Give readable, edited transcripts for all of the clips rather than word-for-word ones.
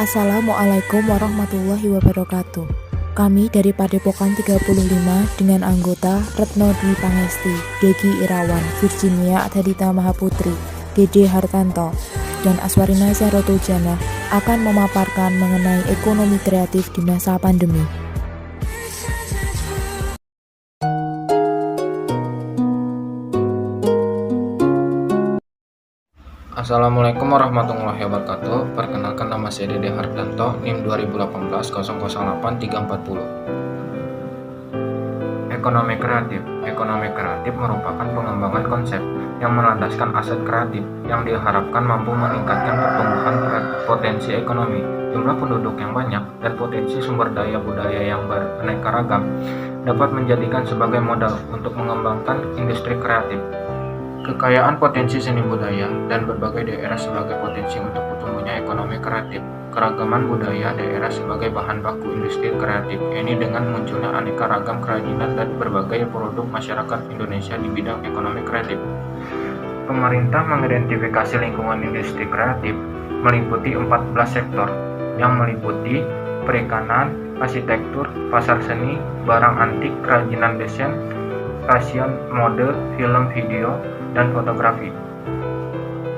Assalamualaikum warahmatullahi wabarakatuh. Kami dari Padepokan 35 dengan anggota Retno Dwi Pangesti, Degi Irawan, Virginia Adhadita Mahaputri, Dede Hartanto, dan Aswarina Syarotujana akan memaparkan mengenai ekonomi kreatif di masa pandemi. Assalamualaikum warahmatullahi wabarakatuh. Perkenalkan, nama saya Dede Hartanto, NIM 2018-008340. Ekonomi kreatif. Ekonomi kreatif merupakan pengembangan konsep yang melandaskan aset kreatif yang diharapkan mampu meningkatkan pertumbuhan potensi ekonomi, jumlah penduduk yang banyak, dan potensi sumber daya budaya yang beraneka ragam dapat menjadikan sebagai modal untuk mengembangkan industri kreatif. Kekayaan potensi seni budaya dan berbagai daerah sebagai potensi untuk tumbuhnya ekonomi kreatif. Keragaman budaya daerah sebagai bahan baku industri kreatif. Ini dengan munculnya aneka ragam kerajinan dan berbagai produk masyarakat Indonesia di bidang ekonomi kreatif. Pemerintah mengidentifikasi lingkungan industri kreatif meliputi 14 sektor yang meliputi perikanan, arsitektur, pasar seni, barang antik, kerajinan desain, fashion, mode, film, video, dan fotografi.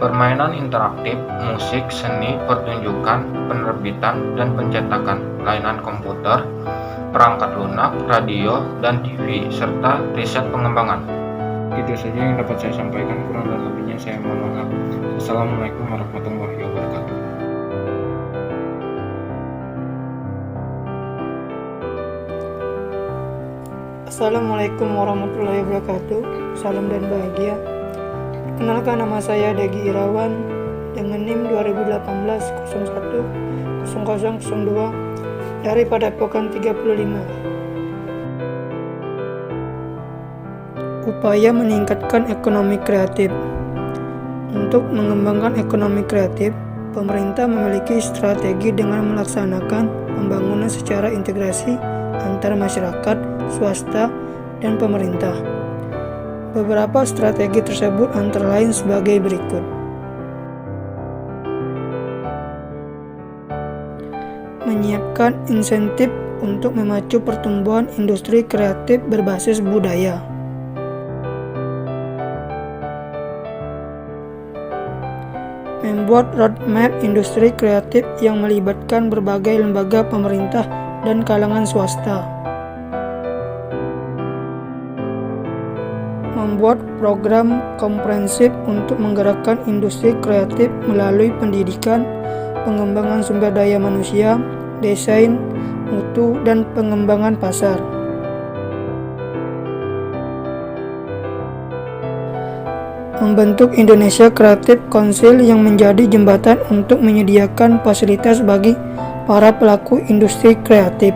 Permainan interaktif, musik, seni, pertunjukan, penerbitan, dan pencetakan, layanan komputer, perangkat lunak, radio, dan TV, serta riset pengembangan. Itu saja yang dapat saya sampaikan, kurang dan lebihnya saya mohon maaf. Assalamualaikum warahmatullahi wabarakatuh. Assalamualaikum warahmatullahi wabarakatuh. Salam dan bahagia. Perkenalkan, nama saya Degi Irawan dengan NIM 2018-01-0002 dari Padepokan 35. Upaya meningkatkan ekonomi kreatif. Untuk mengembangkan ekonomi kreatif, pemerintah memiliki strategi dengan melaksanakan pembangunan secara integrasi antara masyarakat, swasta, dan pemerintah. Beberapa strategi tersebut antara lain sebagai berikut. Menyiapkan insentif untuk memacu pertumbuhan industri kreatif berbasis budaya. Membuat roadmap industri kreatif yang melibatkan berbagai lembaga pemerintah dan kalangan swasta. Membuat program komprehensif untuk menggerakkan industri kreatif melalui pendidikan, pengembangan sumber daya manusia, desain, mutu, dan pengembangan pasar. Membentuk Indonesia Creative Council yang menjadi jembatan untuk menyediakan fasilitas bagi para pelaku industri kreatif.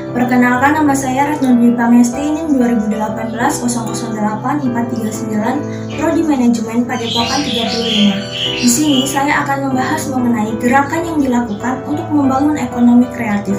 Perkenalkan, nama saya Retno Dwi Pangesti, NIM 2018-008439, Prodi Manajemen Padepokan 35. Di sini saya akan membahas mengenai gerakan yang dilakukan untuk membangun ekonomi kreatif.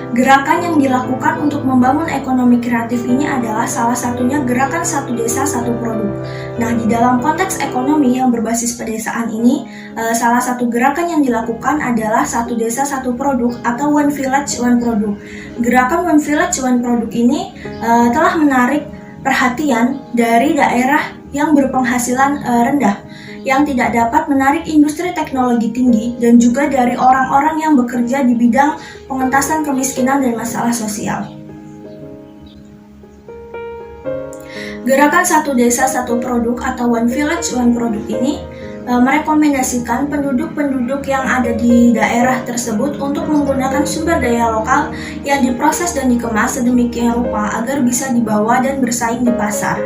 Gerakan yang dilakukan untuk membangun ekonomi kreatif ini adalah salah satunya gerakan satu desa satu produk. Nah, di dalam konteks ekonomi yang berbasis pedesaan ini, salah satu gerakan yang dilakukan adalah satu desa satu produk atau One Village One Product. Gerakan One Village One Product ini telah menarik perhatian dari daerah yang berpenghasilan rendah, yang tidak dapat menarik industri teknologi tinggi, dan juga dari orang-orang yang bekerja di bidang pengentasan kemiskinan dan masalah sosial. Gerakan satu desa satu produk atau One Village One Product ini merekomendasikan penduduk-penduduk yang ada di daerah tersebut untuk menggunakan sumber daya lokal yang diproses dan dikemas sedemikian rupa agar bisa dibawa dan bersaing di pasar.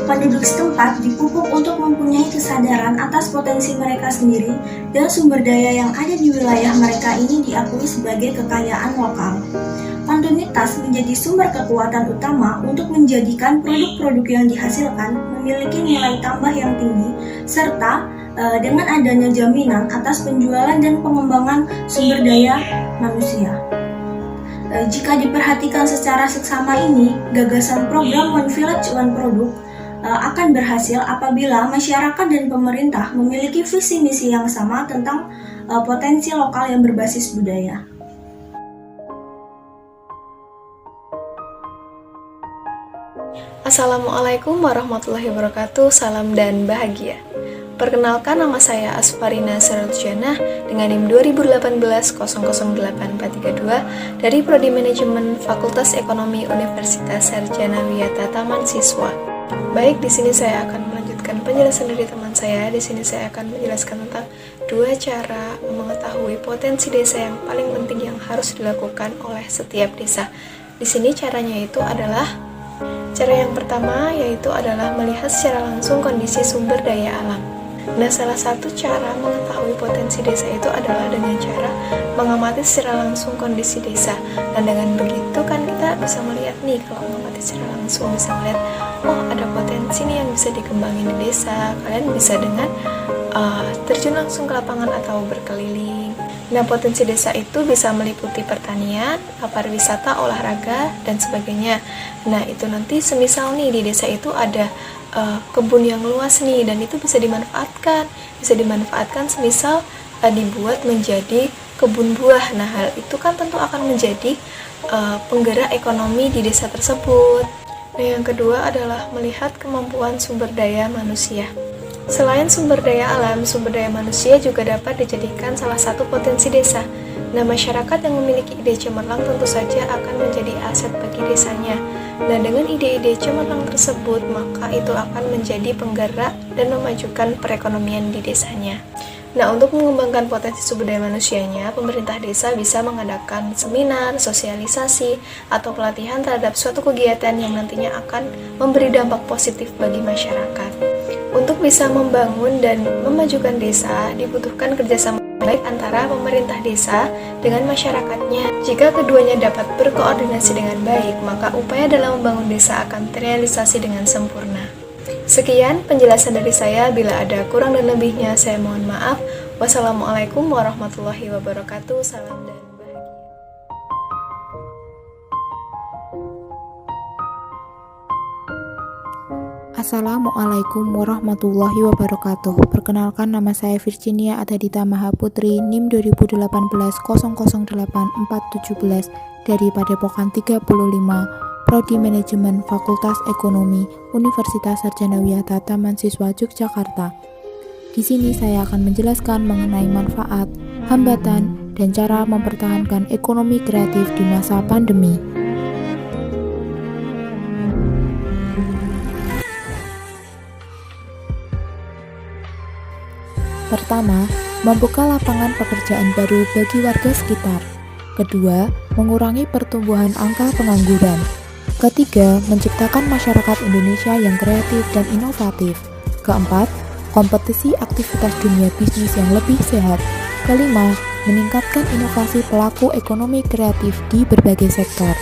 Penduduk setempat dipupuk untuk mempunyai kesadaran atas potensi mereka sendiri dan sumber daya yang ada di wilayah mereka ini diakui sebagai kekayaan lokal. Kontinuitas menjadi sumber kekuatan utama untuk menjadikan produk-produk yang dihasilkan memiliki nilai tambah yang tinggi, serta dengan adanya jaminan atas penjualan dan pengembangan sumber daya manusia. Jika diperhatikan secara seksama ini, gagasan program One Village One Product akan berhasil apabila masyarakat dan pemerintah memiliki visi misi yang sama tentang potensi lokal yang berbasis budaya. Assalamualaikum warahmatullahi wabarakatuh, salam dan bahagia. Perkenalkan, nama saya Asfarina Sarutjana dengan NIM 2018-008432 dari Prodi Manajemen Fakultas Ekonomi Universitas Sarjana Wiyata Taman Siswa. Baik, di sini saya akan melanjutkan penjelasan dari teman saya. Di sini saya akan menjelaskan tentang 2 cara mengetahui potensi desa yang paling penting yang harus dilakukan oleh setiap desa. Di sini caranya itu adalah cara yang pertama yaitu adalah melihat secara langsung kondisi sumber daya alam. Nah, salah satu cara mengetahui potensi desa itu adalah dengan cara mengamati secara langsung kondisi desa. Dan dengan begitu kan kita bisa melihat nih, kalau mengamati secara langsung bisa melihat, oh ada potensi nih yang bisa dikembangin di desa. Kalian bisa dengan terjun langsung ke lapangan atau berkeliling. Nah, potensi desa itu bisa meliputi pertanian, pariwisata, olahraga, dan sebagainya. Nah, itu nanti semisal nih di desa itu ada kebun yang luas nih, dan itu bisa dimanfaatkan. Bisa dimanfaatkan semisal dibuat menjadi kebun buah. Nah, hal itu kan tentu akan menjadi penggerak ekonomi di desa tersebut. Nah, yang kedua adalah melihat kemampuan sumber daya manusia. Selain sumber daya alam, sumber daya manusia juga dapat dijadikan salah satu potensi desa. Nah, masyarakat yang memiliki ide cemerlang tentu saja akan menjadi aset bagi desanya. Nah, dengan ide-ide cemerlang tersebut, maka itu akan menjadi penggerak dan memajukan perekonomian di desanya. Nah, untuk mengembangkan potensi sumber daya manusianya, pemerintah desa bisa mengadakan seminar, sosialisasi, atau pelatihan terhadap suatu kegiatan yang nantinya akan memberi dampak positif bagi masyarakat. Untuk bisa membangun dan memajukan desa, dibutuhkan kerjasama baik antara pemerintah desa dengan masyarakatnya. Jika keduanya dapat berkoordinasi dengan baik, maka upaya dalam membangun desa akan terrealisasi dengan sempurna. Sekian penjelasan dari saya, bila ada kurang dan lebihnya saya mohon maaf. Wassalamualaikum warahmatullahi wabarakatuh, salam dan bahagia. Assalamualaikum warahmatullahi wabarakatuh. Perkenalkan, nama saya Virginia Adhadita Mahaputri, NIM 2018-008417 dari Padepokan 35, Prodi Manajemen Fakultas Ekonomi Universitas Sarjana Wiyata Taman Siswa Yogyakarta. Di sini saya akan menjelaskan mengenai manfaat, hambatan, dan cara mempertahankan ekonomi kreatif di masa pandemi. Pertama, membuka lapangan pekerjaan baru bagi warga sekitar. Kedua, mengurangi pertumbuhan angka pengangguran. Ketiga, menciptakan masyarakat Indonesia yang kreatif dan inovatif. Keempat, kompetisi aktivitas dunia bisnis yang lebih sehat. Kelima, meningkatkan inovasi pelaku ekonomi kreatif di berbagai sektor.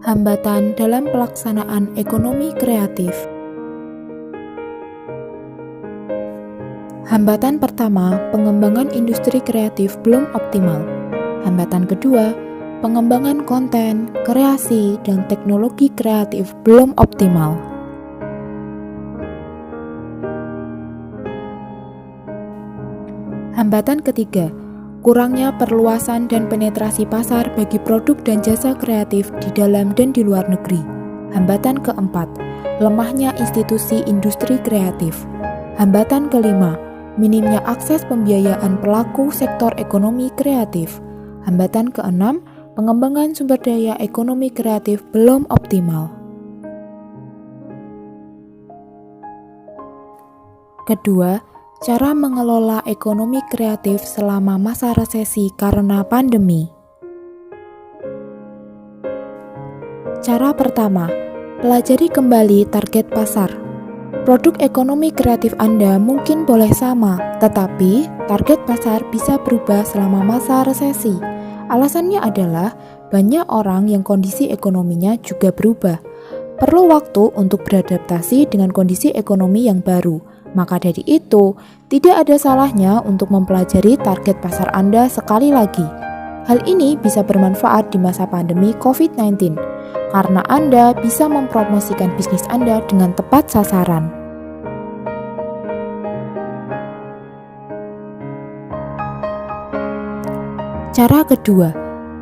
Hambatan dalam pelaksanaan ekonomi kreatif. Hambatan pertama, pengembangan industri kreatif belum optimal. Hambatan kedua, pengembangan konten, kreasi, dan teknologi kreatif belum optimal. Hambatan ketiga, kurangnya perluasan dan penetrasi pasar bagi produk dan jasa kreatif di dalam dan di luar negeri. Hambatan keempat, lemahnya institusi industri kreatif. Hambatan kelima, minimnya akses pembiayaan pelaku sektor ekonomi kreatif. Hambatan keenam, pengembangan sumber daya ekonomi kreatif belum optimal. Kedua, cara mengelola ekonomi kreatif selama masa resesi karena pandemi. Cara pertama, pelajari kembali target pasar. Produk ekonomi kreatif Anda mungkin boleh sama, tetapi target pasar bisa berubah selama masa resesi. Alasannya adalah banyak orang yang kondisi ekonominya juga berubah. perlu waktu untuk beradaptasi dengan kondisi ekonomi yang baru. Maka dari itu, tidak ada salahnya untuk mempelajari target pasar Anda sekali lagi. Hal ini bisa bermanfaat di masa pandemi COVID-19, karena Anda bisa mempromosikan bisnis Anda dengan tepat sasaran. Cara kedua,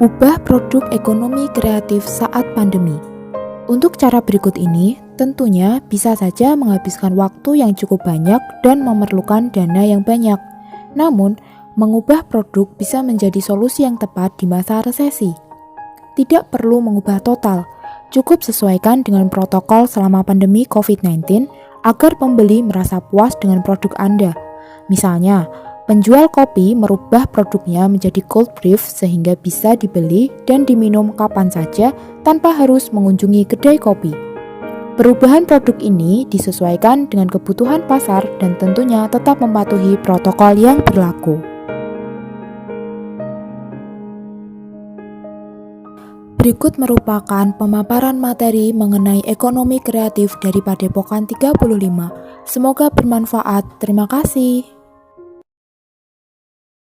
ubah produk ekonomi kreatif saat pandemi. Untuk cara berikut ini, tentunya bisa saja menghabiskan waktu yang cukup banyak dan memerlukan dana yang banyak. Namun, mengubah produk bisa menjadi solusi yang tepat di masa resesi. Tidak perlu mengubah total, cukup sesuaikan dengan protokol selama pandemi COVID-19 agar pembeli merasa puas dengan produk Anda. Misalnya, penjual kopi merubah produknya menjadi cold brew sehingga bisa dibeli dan diminum kapan saja tanpa harus mengunjungi kedai kopi. Perubahan produk ini disesuaikan dengan kebutuhan pasar dan tentunya tetap mematuhi protokol yang berlaku. Berikut merupakan pemaparan materi mengenai ekonomi kreatif dari Padepokan 35. Semoga bermanfaat. Terima kasih.